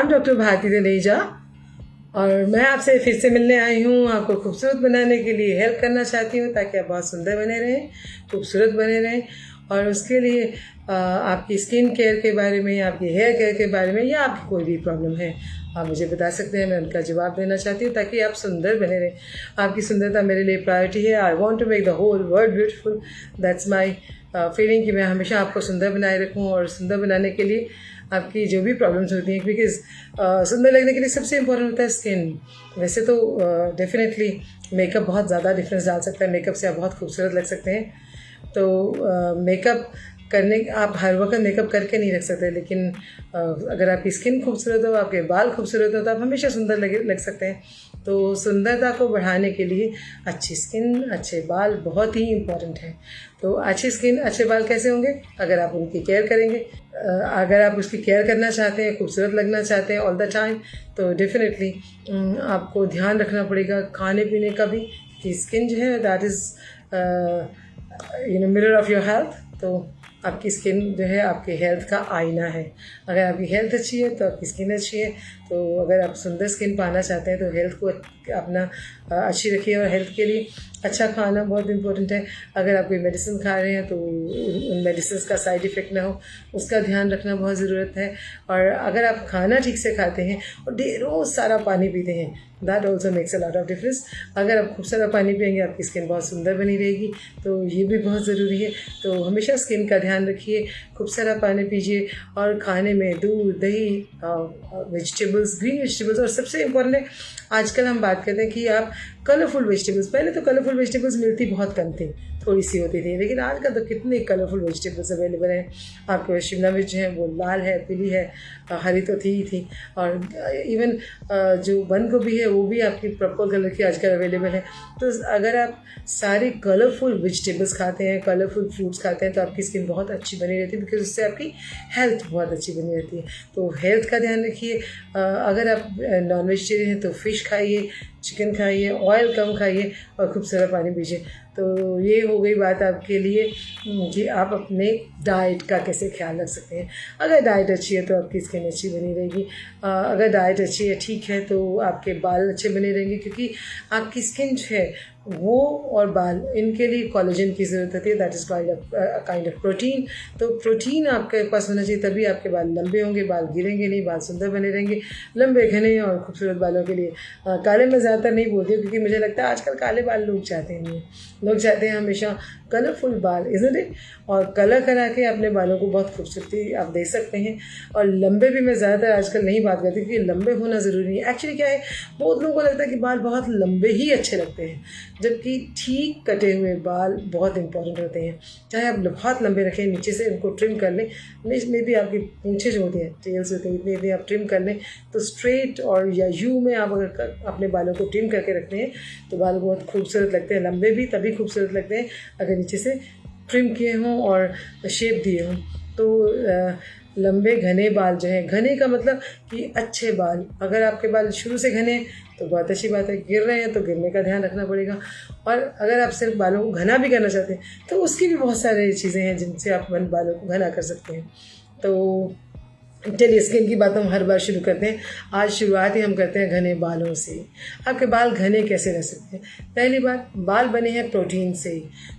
I'm doctor Bharti Taneja और मैं आपसे फिर से मिलने आई हूँ। आपको खूबसूरत बनाने के लिए हेल्प करना चाहती हूँ ताकि आप बहुत सुंदर बने रहें, खूबसूरत बने रहें। और उसके लिए आपकी स्किन केयर के बारे में, आपकी हेयर केयर के बारे में या आपकी कोई भी प्रॉब्लम है, आप मुझे बता सकते हैं। मैं उनका जवाब देना चाहती हूँ ताकि आप सुंदर बने रहें। आपकी सुंदरता मेरे लिए प्रायोरिटी है। I want to make the whole world beautiful. That's my feeling कि मैं हमेशा आपको सुंदर बनाए रखूँ। और सुंदर बनाने के लिए आपकी जो भी प्रॉब्लम्स होती हैं, बिकॉज सुंदर लगने के लिए सबसे इम्पोर्टेंट होता है स्किन। वैसे तो डेफिनेटली मेकअप बहुत ज़्यादा डिफरेंस डाल सकता है, मेकअप से आप बहुत खूबसूरत लग सकते हैं। तो मेकअप करने, आप हर वक्त मेकअप करके नहीं रख सकते, लेकिन अगर आपकी स्किन खूबसूरत हो, आपके बाल खूबसूरत हो, तो आप हमेशा सुंदर लग सकते हैं। तो सुंदरता को बढ़ाने के लिए अच्छी स्किन, अच्छे बाल बहुत ही इम्पॉर्टेंट है। तो अच्छी स्किन, अच्छे बाल कैसे होंगे? अगर आप उनकी केयर करेंगे। अगर आप उसकी केयर करना चाहते हैं, खूबसूरत लगना चाहते हैं ऑल द टाइम, तो डेफिनेटली आपको ध्यान रखना पड़ेगा खाने पीने का भी, कि स्किन जो है that is mirror of your health. तो आपकी स्किन जो है आपके हेल्थ का आईना है। अगर आपकी हेल्थ अच्छी है तो आपकी स्किन अच्छी है। तो अगर आप सुंदर स्किन पाना चाहते हैं तो हेल्थ को अपना अच्छी रखिए। और हेल्थ के लिए अच्छा खाना बहुत इम्पोर्टेंट है। अगर आप कोई मेडिसिन खा रहे हैं तो उन मेडिसिन का साइड इफ़ेक्ट ना हो, उसका ध्यान रखना बहुत ज़रूरत है। और अगर आप खाना ठीक से खाते हैं और ढेरों सारा पानी पीते हैं, that also makes a lot of difference. अगर आप खूब सारा पानी पिएंगे, आपकी स्किन बहुत सुंदर बनी रहेगी। तो ये भी बहुत ज़रूरी है। तो हमेशा स्किन का ध्यान रखिए, खूब सारा पानी पीजिए और खाने में दूध, दही, वेजिटेबल्स, ग्रीन वेजिटेबल्स। और सबसे इम्पोर्टेंट है, आजकल हम बात करते हैं कि आप कलरफुल वेजिटेबल्स, पहले तो कलरफुल वेजिटेबल्स मिलती बहुत कम थी, थोड़ी सी होती थी, लेकिन आजकल तो कितने कलरफुल वेजिटेबल्स अवेलेबल हैं। आपके शिमला मिर्च है वो लाल है, पीली है, हरी तो थी। और इवन जो बंद गोभी है वो भी आपकी पर्पल कलर की आजकल अवेलेबल है। तो अगर आप सारे कलरफुल वेजिटेबल्स खाते हैं, कलरफुल फ्रूट्स खाते हैं, तो आपकी स्किन बहुत अच्छी बनी रहती है, बिकॉज उससे आपकी हेल्थ बहुत अच्छी बनी रहती है। तो हेल्थ का ध्यान रखिए। अगर आप नॉन वेजिटेरियन हैं तो फ़िश खाइए, चिकन खाइए, ऑयल कम खाइए और खूब सारा पानी पीजिए। तो ये हो गई बात आपके लिए कि आप अपने डाइट का कैसे ख्याल रख सकते हैं। अगर डाइट अच्छी है तो आपकी स्किन अच्छी बनी रहेगी। अगर डाइट अच्छी है, ठीक है, तो आपके बाल अच्छे बने रहेंगे, क्योंकि आपकी स्किन जो है वो और बाल, इनके लिए कोलेजन की ज़रूरत होती है। That is kind of protein. तो प्रोटीन आपके पास होना चाहिए, तभी आपके बाल लंबे होंगे, बाल गिरेंगे नहीं, बाल सुंदर बने रहेंगे। लंबे, घने और खूबसूरत बालों के लिए काले मैं ज़्यादातर नहीं बोलती हूँ, क्योंकि मुझे लगता है आजकल काले बाल लोग चाहते नहीं। लोग चाहते हैं हमेशा कलरफुल बाल, इज़न्ट इट? और कलर करा के अपने बालों को बहुत खूबसूरती आप दे सकते हैं। और लंबे भी मैं ज़्यादातर आजकल नहीं बात करती, क्योंकि लंबे होना ज़रूरी नहीं है। एक्चुअली क्या है, बहुत लोगों को लगता है कि बाल बहुत लंबे ही अच्छे लगते हैं, जबकि ठीक कटे हुए बाल बहुत इंपॉर्टेंट होते हैं। चाहे आप बहुत लंबे रखें, नीचे से उनको ट्रिम कर लें, में भी आपकी पूँछें जो होती हैं, टेल्स होते हैं, इतनी आप ट्रिम कर लें, तो स्ट्रेट और या यू में आप अगर अपने बालों को ट्रिम करके रखते हैं तो बाल बहुत खूबसूरत लगते हैं। लंबे भी तभी खूबसूरत लगते हैं अगर नीचे से ट्रिम किए हों और शेप दिए हों। तो लंबे घने बाल जो हैं, घने का मतलब कि अच्छे बाल। अगर आपके बाल शुरू से घने हैं तो बहुत अच्छी बात है, गिर रहे हैं तो गिरने का ध्यान रखना पड़ेगा। और अगर आप सिर्फ बालों को घना भी करना चाहते हैं तो उसकी भी बहुत सारी चीज़ें हैं जिनसे आप बालों को घना कर सकते हैं। तो चलिए, स्किन की बात हम हर बार शुरू करते हैं। आज शुरुआत ही हम करते हैं घने बालों से। आपके बाल घने कैसे रह सकते हैं? पहली बात, बाल बने हैं प्रोटीन से,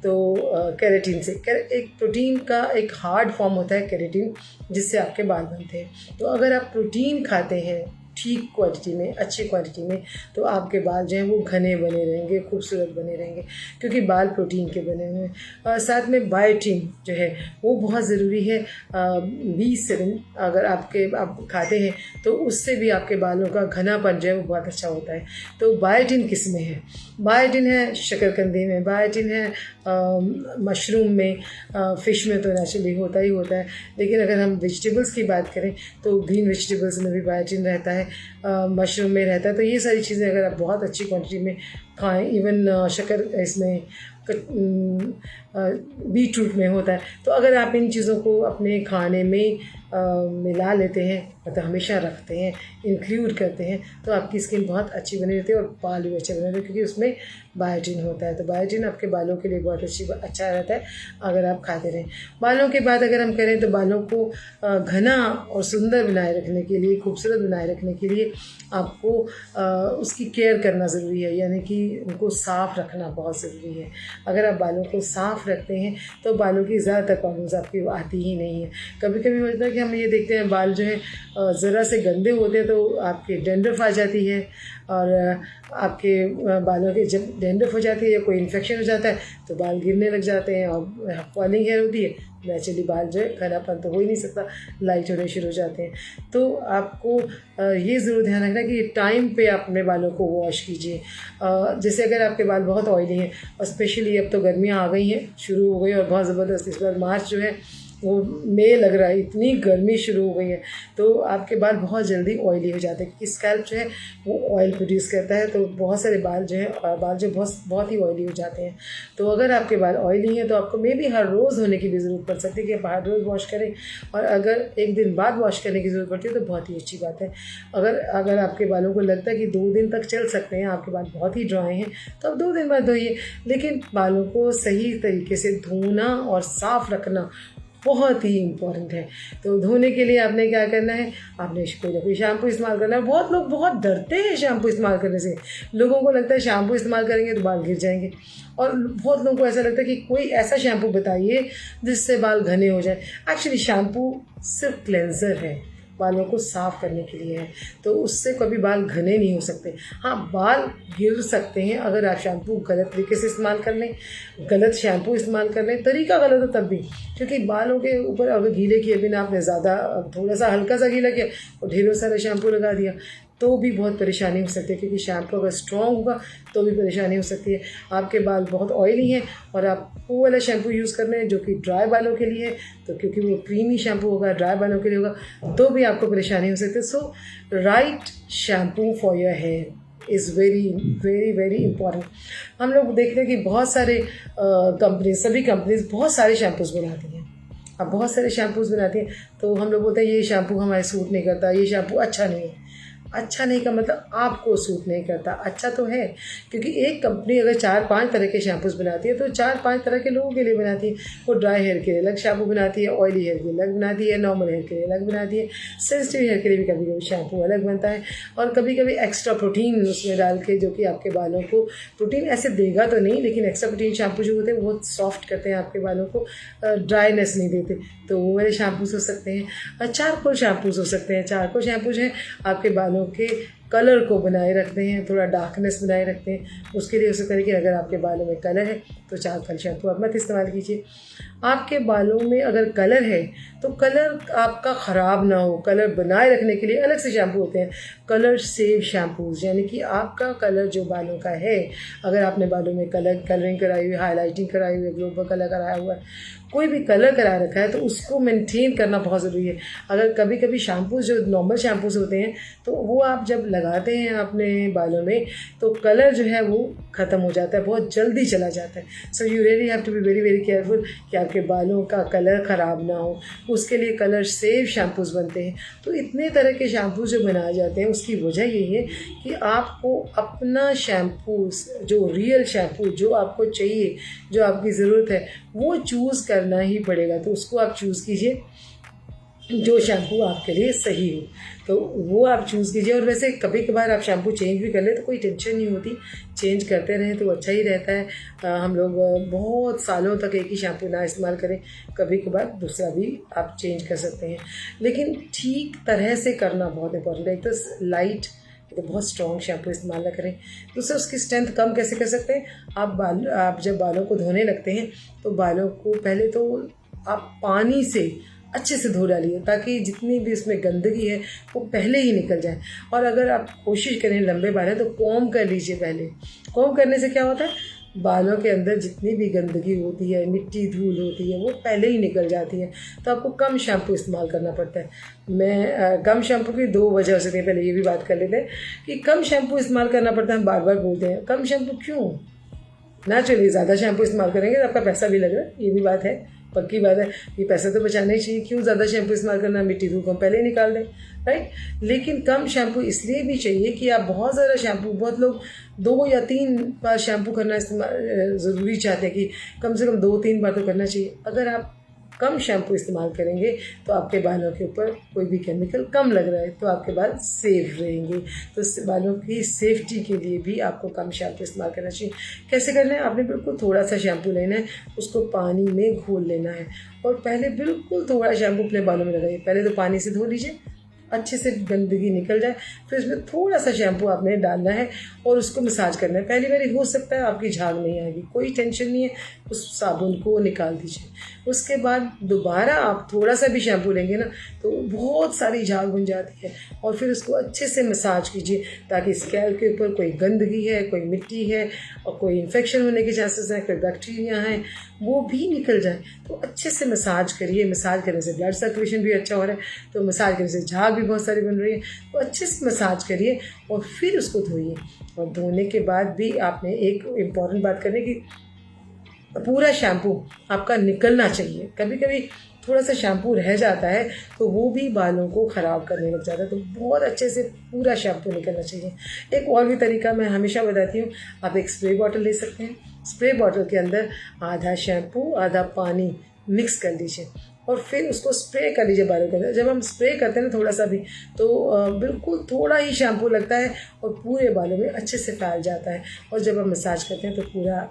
तो केराटिन से। एक प्रोटीन का एक हार्ड फॉर्म होता है केराटिन, जिससे आपके बाल बनते हैं। तो अगर आप प्रोटीन खाते हैं ठीक क्वांटिटी में, अच्छी क्वांटिटी में, तो आपके बाल जो हैं वो घने बने रहेंगे, खूबसूरत बने रहेंगे, क्योंकि बाल प्रोटीन के बने हुए हैं। और साथ में बायोटिन जो है वो बहुत ज़रूरी है। B7 अगर आप खाते हैं तो उससे भी आपके बालों का घनापन जो है वो बहुत अच्छा होता है। तो बायोटिन किस में है? बायोटिन है शकरकंदी में, बायोटिन है मशरूम में, फ़िश में तो नेचुरली होता ही होता है। लेकिन अगर हम वेजिटेबल्स की बात करें तो ग्रीन वेजिटेबल्स में भी बायोटिन रहता है, मशरूम में रहता है। तो ये सारी चीज़ें अगर आप बहुत अच्छी क्वांटिटी में खाएं, इवन शक्कर इसमें बीट रूट में होता है। तो अगर आप इन चीज़ों को अपने खाने में मिला लेते हैं, मतलब हमेशा रखते हैं, इंक्लूड करते हैं, तो आपकी स्किन बहुत अच्छी बनी रहती है और बाल भी अच्छे बने रहते हैं, क्योंकि उसमें बायोटिन होता है। तो बायोटिन आपके बालों के लिए बहुत अच्छा रहता है अगर आप खाते रहें। बालों के बाद अगर हम करें तो बालों को घना और सुंदर बनाए रखने के लिए, खूबसूरत बनाए रखने के लिए आपको उसकी केयर करना ज़रूरी है, यानी कि उनको साफ़ रखना बहुत ज़रूरी है। अगर आप बालों को साफ़ रखते हैं तो बालों की ज़्यादातर प्रॉब्लम्स आपकी आती ही नहीं है। कभी कभी होता है कि हम ये देखते हैं बाल जो है ज़रा से गंदे होते हैं तो आपके डैंड्रफ आ जाती है, और आपके बालों के जब डैंड्रफ हो जाती है या कोई इन्फेक्शन हो जाता है तो बाल गिरने लग जाते हैं और फॉलिंग हेयर होती है। नेचुरली बाल जो है घनापन तो हो ही नहीं सकता, लाइट होने शुरू हो जाते हैं। तो आपको ये ज़रूर ध्यान रखना कि टाइम पे आप अपने बालों को वॉश कीजिए। जैसे अगर आपके बाल बहुत ऑयली हैं, और स्पेशली अब तो गर्मियाँ आ गई हैं, शुरू हो गई और बहुत ज़बरदस्त, इस बार मार्च जो है वो मई लग रहा है, इतनी गर्मी शुरू हो गई है, तो आपके बाल बहुत जल्दी ऑयली हो जाते हैं, क्योंकि स्कैल्प जो है वो ऑयल प्रोड्यूस करता है। तो बहुत सारे बाल जो बहुत ही ऑयली हो जाते हैं। तो अगर आपके बाल ऑयली हैं तो आपको मे बी हर रोज़ होने की भी ज़रूरत पड़ सकती है कि आप हर रोज़ वॉश करें, और अगर एक दिन बाद वॉश करने की ज़रूरत पड़ती है तो बहुत ही अच्छी बात है। अगर आपके बालों को लगता है कि 2 दिन तक चल सकते हैं, आपके बाल बहुत ही ड्राई हैं, तो आप 2 दिन बाद धोइए, लेकिन बालों को सही तरीके से धोना और साफ़ रखना बहुत ही इम्पॉर्टेंट है। तो धोने के लिए आपने क्या करना है, आपने कोई ना कोई शैम्पू इस्तेमाल करना है। बहुत लोग बहुत डरते हैं शैम्पू इस्तेमाल करने से, लोगों को लगता है शैम्पू इस्तेमाल करेंगे तो बाल गिर जाएंगे, और बहुत लोगों को ऐसा लगता है कि कोई ऐसा शैम्पू बताइए जिससे बाल घने हो जाए। एक्चुअली शैम्पू सिर्फ क्लेंजर है, बालों को साफ़ करने के लिए है, तो उससे कभी बाल घने नहीं हो सकते। हाँ, बाल गिर सकते हैं अगर आप शैम्पू गलत तरीके से इस्तेमाल कर लें, गलत शैम्पू इस्तेमाल कर लें, तरीका गलत हो तब भी, क्योंकि बालों के ऊपर अगर गीले किए बिना आपने ज़्यादा थोड़ा सा हल्का सा गीला किया और ढेरों सारा शैम्पू लगा दिया तो भी बहुत परेशानी हो सकती है, क्योंकि शैम्पू अगर स्ट्रॉन्ग होगा तो भी परेशानी हो सकती है। आपके बाल बहुत ऑयली हैं और आप वो वाला शैम्पू यूज़ कर रहे हैं जो कि ड्राई बालों के लिए है, तो क्योंकि वो क्रीमी शैम्पू होगा, ड्राई बालों के लिए होगा, तो भी आपको परेशानी हो सकती है। So right shampoo for your hair is very very very important. हम लोग देखते हैं कि बहुत सारे सभी कंपनीज बहुत सारे शैम्पूज़ बनाती हैं। अब बहुत सारे शैम्पूज़ बनाती हैं तो हम लोग बोलते हैं ये शैम्पू हमारे सूट नहीं करता, ये शैम्पू अच्छा नहीं है। अच्छा नहीं का मतलब आपको सूट नहीं करता, अच्छा तो है, क्योंकि एक कंपनी अगर 4-5 तरह के शैम्पूज़ बनाती है तो 4-5 तरह के लोगों के लिए बनाती है। वो ड्राई हेयर के लिए अलग शैम्पू बनाती है, ऑयली हेयर के लिए अलग बनाती है, नॉर्मल हेयर के लिए अलग बनाती है, सेंसिटिव हेयर के लिए भी कभी कभी शैम्पू अलग बनता है, और कभी कभी एक्स्ट्रा प्रोटीन उसमें डाल के, जो कि आपके बालों को प्रोटीन ऐसे देगा तो नहीं, लेकिन एक्स्ट्रा प्रोटीन शैम्पू जो होते हैं वो सॉफ्ट करते हैं आपके बालों को, ड्राईनेस नहीं देते, तो वो वाले शैम्पूज़ हो सकते हैं। चारकोल शैम्पूज़ हो सकते हैं। चारकोल शैम्पू जो है आपके बालों के कलर को बनाए रखते हैं, थोड़ा डार्कनेस बनाए रखते हैं। उसके लिए हो सकता है कि अगर आपके बालों में कलर है तो चारकोल शैम्पू आप मत इस्तेमाल कीजिए। आपके बालों में अगर कलर है तो कलर आपका ख़राब ना हो, कलर बनाए रखने के लिए अलग से शैम्पू होते हैं, कलर सेव शैम्पूज़, यानी कि आपका कलर जो बालों का है, अगर आपने बालों में कलरिंग कराई हुई, हाईलाइटिंग कराई हुई है, ग्लोबल कलर कराया हुआ है, कोई भी कलर करा रखा है, तो उसको मेंटेन करना बहुत ज़रूरी है। अगर कभी कभी शैम्पूज़ जो नॉर्मल शैम्पूज़ होते हैं तो वो आप जब लगाते हैं अपने बालों में तो कलर जो है वो ख़त्म हो जाता है, बहुत जल्दी चला जाता है। So you really have to be very very careful कि आपके बालों का कलर ख़राब ना हो। उसके लिए कलर सेव शैम्पूज़ बनते हैं। तो इतने तरह के शैम्पूज़ जो बनाए जाते हैं उसकी वजह यही है कि आपको अपना शैम्पू, जो रियल शैम्पू जो आपको चाहिए, जो आपकी ज़रूरत है, वो चूज़ करना ही पड़ेगा। तो उसको आप चूज़ कीजिए जो शैम्पू आपके लिए सही हो, तो वो आप चूज़ कीजिए। और वैसे कभी कभार आप शैम्पू चेंज भी कर ले तो कोई टेंशन नहीं होती, चेंज करते रहें तो अच्छा ही रहता है। हम लोग बहुत सालों तक एक ही शैम्पू ना इस्तेमाल करें, कभी कभार दूसरा भी आप चेंज कर सकते हैं, लेकिन ठीक तरह से करना बहुत इंपॉर्टेंट है। एक तो लाइट, तो बहुत स्ट्रॉन्ग शैम्पू इस्तेमाल ना करें। दूसरा, उसकी स्ट्रेंथ कम कैसे कर सकते हैं, आप जब बालों को धोने लगते हैं तो बालों को पहले तो आप पानी से अच्छे से धो डालिए, ताकि जितनी भी उसमें गंदगी है वो पहले ही निकल जाए। और अगर आप कोशिश करें लंबे बाल हैं तो कॉम्ब कर लीजिए पहले। कॉम्ब करने से क्या होता है, बालों के अंदर जितनी भी गंदगी होती है, मिट्टी धूल होती है, वो पहले ही निकल जाती है। तो आपको कम शैम्पू इस्तेमाल करना पड़ता है। कम शैम्पू की 2 वजह हो सकती है। पहले ये भी बात कर लेते हैं कि कम शैम्पू इस्तेमाल करना पड़ता है। हम बार बार बोलते हैं कम शैम्पू क्यों, नेचुरली ज़्यादा शैम्पू इस्तेमाल करेंगे तो आपका पैसा भी लग रहा है, ये भी बात है, पक्की बात है। ये पैसा तो बचाना ही चाहिए, क्यों ज़्यादा शैम्पू इस्तेमाल करना, मिट्टी धूल को हम पहले ही निकाल दें, राइट। लेकिन कम शैम्पू इसलिए भी चाहिए कि आप बहुत ज़्यादा शैम्पू, बहुत लोग 2 या 3 बार शैम्पू करना इस्तेमाल ज़रूरी चाहते हैं कि कम से कम 2-3 बार तो करना चाहिए। अगर आप कम शैम्पू इस्तेमाल करेंगे तो आपके बालों के ऊपर कोई भी केमिकल कम लग रहा है तो आपके बाल सेफ रहेंगे। तो बालों की सेफ्टी के लिए भी आपको कम शैम्पू इस्तेमाल करना चाहिए। कैसे करना है, आपने बिल्कुल थोड़ा सा शैम्पू लेना है, उसको पानी में घोल लेना है और पहले बिल्कुल थोड़ा शैम्पू अपने बालों में लगाइए। पहले तो पानी से धो लीजिए, अच्छे से गंदगी निकल जाए, फिर उसमें थोड़ा सा शैम्पू आपने डालना है और उसको मसाज करना है। पहली बारी हो सकता है आपकी झाग नहीं आएगी, कोई टेंशन नहीं है, उस साबुन को निकाल दीजिए। उसके बाद दोबारा आप थोड़ा सा भी शैम्पू लेंगे ना तो बहुत सारी झाग बन जाती है और फिर उसको अच्छे से मसाज कीजिए ताकि स्कैल्प के ऊपर कोई गंदगी है, कोई मिट्टी है और कोई इन्फेक्शन होने के चांसेस हैं, कोई बैक्टीरिया हैं, वो भी निकल जाए। तो अच्छे से मसाज करिए। मसाज करने से ब्लड सर्कुलेशन भी अच्छा हो रहा है, तो मसाज करने से झाग भी बहुत सारी बन रही है, तो अच्छे से मसाज करिए और फिर उसको धोइए। और धोने के बाद भी आपने एक इम्पॉर्टेंट बात करनी कि पूरा शैम्पू आपका निकलना चाहिए। कभी कभी थोड़ा सा शैम्पू रह जाता है तो वो भी बालों को ख़राब करने लग जाता है, तो बहुत अच्छे से पूरा शैम्पू निकलना चाहिए। एक और भी तरीका मैं हमेशा बताती हूँ, आप एक स्प्रे बॉटल ले सकते हैं। स्प्रे बॉटल के अंदर आधा शैम्पू आधा पानी मिक्स कर लीजिए और फिर उसको स्प्रे कर लीजिए बालों के अंदर। जब हम स्प्रे करते हैं ना थोड़ा सा भी तो बिल्कुल थोड़ा ही शैम्पू लगता है और पूरे बालों में अच्छे से फैल जाता है। और जब हम मसाज करते हैं तो पूरा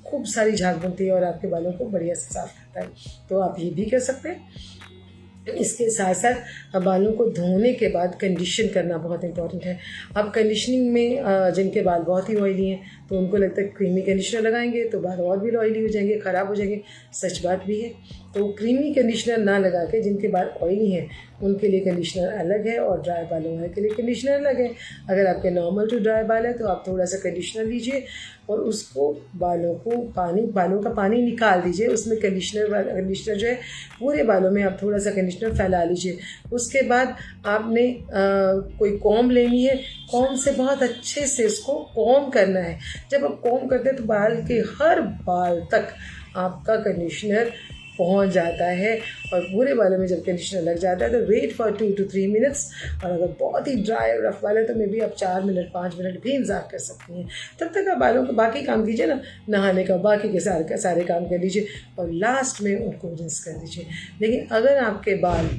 खूब सारी झाग बनती है और आपके बालों को बढ़िया से साफ करता है। तो आप ये भी कर सकते हैं। इसके साथ साथ बालों को धोने के बाद कंडीशन करना बहुत इंपॉर्टेंट है। अब कंडीशनिंग में जिनके बाल बहुत ही ऑयली हैं तो उनको लगता है क्रीमी कंडीशनर लगाएंगे तो बाल और भी ऑयली हो जाएंगे, ख़राब हो जाएंगे। सच बात भी है। तो क्रीमी कंडीशनर ना लगा के जिनके बाल ऑयली हैं उनके लिए कंडीशनर अलग है और ड्राई बालों वाले के लिए कंडीशनर अलग है। अगर आपके नॉर्मल टू ड्राई बाल है तो आप थोड़ा सा कंडीशनर लीजिए और उसको बालों का पानी निकाल दीजिए। उसमें कंडीशनर जो है पूरे बालों में आप थोड़ा सा कंडीशनर फैला लीजिए। उसके बाद आपने कोई कॉम्ब लेनी है, कॉम्ब से बहुत अच्छे से इसको कॉम्ब करना है। जब आप कॉम्ब करते हैं तो बाल के हर बाल तक आपका कंडीशनर पहुंच जाता है और पूरे बालों में जब कंडीशनर लग जाता है तो वेट फॉर 2 to 3 मिनट्स। और अगर बहुत ही ड्राई और रफ बाल है तो मे बी आप 4 मिनट 5 मिनट भी इंतजार कर सकती हैं। तब तक आप बालों का बाकी काम कीजिए ना, नहाने का बाकी के सारे काम कर लीजिए और लास्ट में उनको रिंस कर दीजिए। लेकिन अगर आपके बाल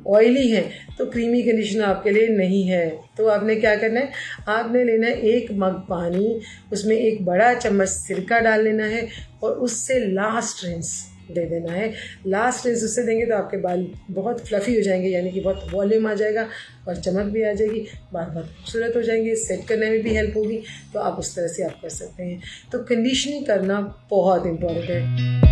ऑयली हैं तो क्रीमी कंडीशनर आपके लिए नहीं है। तो आपने क्या करना है, आपने लेना है 1 मग पानी, उसमें 1 बड़ा चम्मच सिरका डाल लेना है और उससे लास्ट रिंस दे देना है। लास्ट रिंस उससे देंगे तो आपके बाल बहुत फ्लफ़ी हो जाएंगे, यानी कि बहुत वॉल्यूम आ जाएगा और चमक भी आ जाएगी, बाल बहुत खूबसूरत हो जाएंगे, सेट करने में भी हेल्प होगी। तो आप उस तरह से आप कर सकते हैं। तो कंडीशनिंग करना बहुत इम्पॉर्टेंट है।